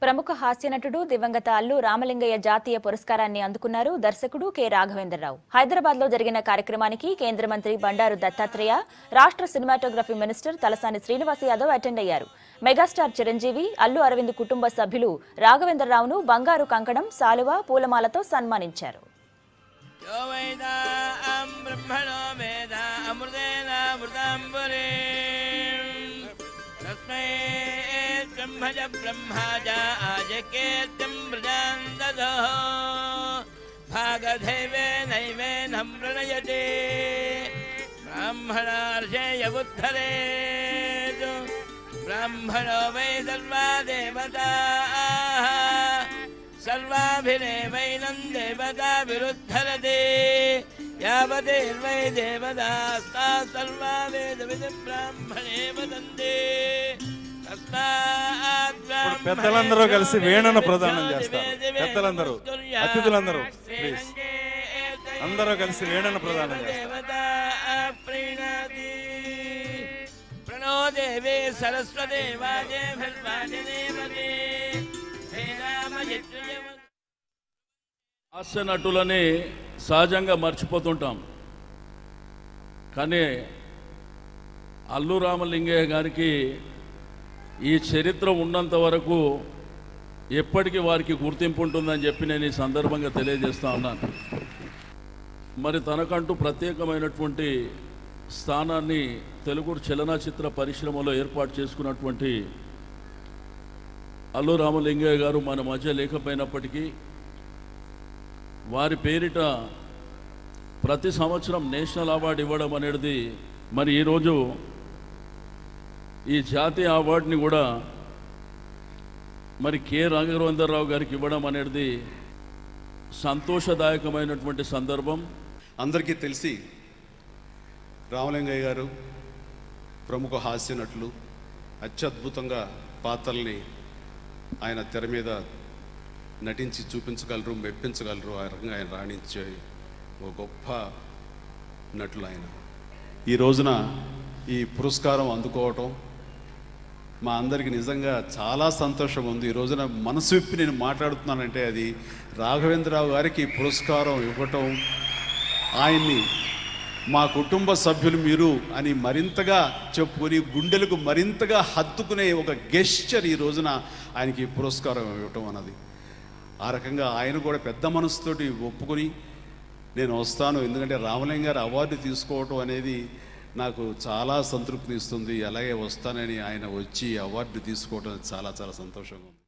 ప్రముఖ హాస్యనటుడు దివంగత అల్లు రామలింగయ్య జాతీయ పురస్కారాన్ని అందుకున్నారు దర్శకుడు కె రాఘవేంద్రరావు. హైదరాబాద్లో జరిగిన కార్యక్రమానికి కేంద్ర మంత్రి బండారు దత్తాత్రేయ, రాష్ట్ర cinematography minister Talasani Srinivas Yadav attend అయ్యారు. మెగాస్టార్ చిరంజీవి, అల్లు అరవింద్ కుటుంబ సభ్యులు రాఘవేంద్రరావును బంగారు కంకణం, సాలువ, పూలమాలతో సన్మానించారు. ब्रह्मज ब्रह्माजा आजकेत्यं प्रजान्ददो भागधैवे नैवेनं प्रणयते ब्राह्मणार्षेयमुद्धरेतु ब्राह्मणो वै सर्वा देवताः सर्वाभिरेवैनं देवता विरुद्धरते यावदेर्वै देवतास्ता सर्वा वेदविदं ब्राह्मणे वदन्ते. పెద్దలందరూ కలిసి వేణను ప్రదానం చేస్తారు. పెద్దలందరూ, అతిథులందరూ ప్లీజ్ అందరూ కలిసి వేణను ప్రదానం చేస్తారు. హాస్య నటులని సహజంగా మర్చిపోతుంటాం, కానీ అల్లు రామలింగయ్య గారికి ఈ చరిత్ర ఉన్నంత వరకు ఎప్పటికీ వారికి గుర్తింపు ఉంటుందని చెప్పి నేను ఈ సందర్భంగా తెలియజేస్తా ఉన్నాను. మరి తనకంటూ ప్రత్యేకమైనటువంటి స్థానాన్ని తెలుగు చలనచిత్ర పరిశ్రమలో ఏర్పాటు చేసుకున్నటువంటి అల్లు రామలింగయ్య గారు మన మధ్య లేకపోయినప్పటికీ వారి పేరిట ప్రతి సంవత్సరం నేషనల్ అవార్డు ఇవ్వడం అనేది మరి ఈరోజు ఈ జాతీయ అవార్డుని కూడా మరి కె రాఘవేంద్రరావు గారికి ఇవ్వడం అనేది సంతోషదాయకమైనటువంటి సందర్భం. అందరికీ తెలిసి రామలింగయ్య గారు ప్రముఖ హాస్య నటులు, అత్యద్భుతంగా పాత్రల్ని ఆయన తెర మీద నటించి చూపించగలరు, మెప్పించగలరు. ఆ రకంగా ఆయన రాణించే ఒక గొప్ప నటులు ఆయన. ఈ రోజున ఈ పురస్కారం అందుకోవటం మా అందరికీ నిజంగా చాలా సంతోషంగా ఉంది. ఈ రోజున మనసు విప్పి నేను మాట్లాడుతున్నానంటే అది రాఘవేంద్రరావు గారికి పురస్కారం ఇవ్వటం, ఆయన్ని మా కుటుంబ సభ్యులు మీరు అని మరింతగా చెప్పుకొని గుండెలకు మరింతగా హత్తుకునే ఒక గెస్చర్ ఈ రోజున ఆయనకి పురస్కారం ఇవ్వటం అన్నది. ఆ రకంగా ఆయన కూడా పెద్ద మనసుతోటి ఒప్పుకొని నేను వస్తాను, ఎందుకంటే రామలింగ గారు అవార్డు తీసుకోవటం అనేది నాకు చాలా సంతృప్తినిస్తుంది. అలాగే వస్తానని ఆయన వచ్చి అవార్డు తీసుకోవడం చాలా చాలా సంతోషంగా ఉంది.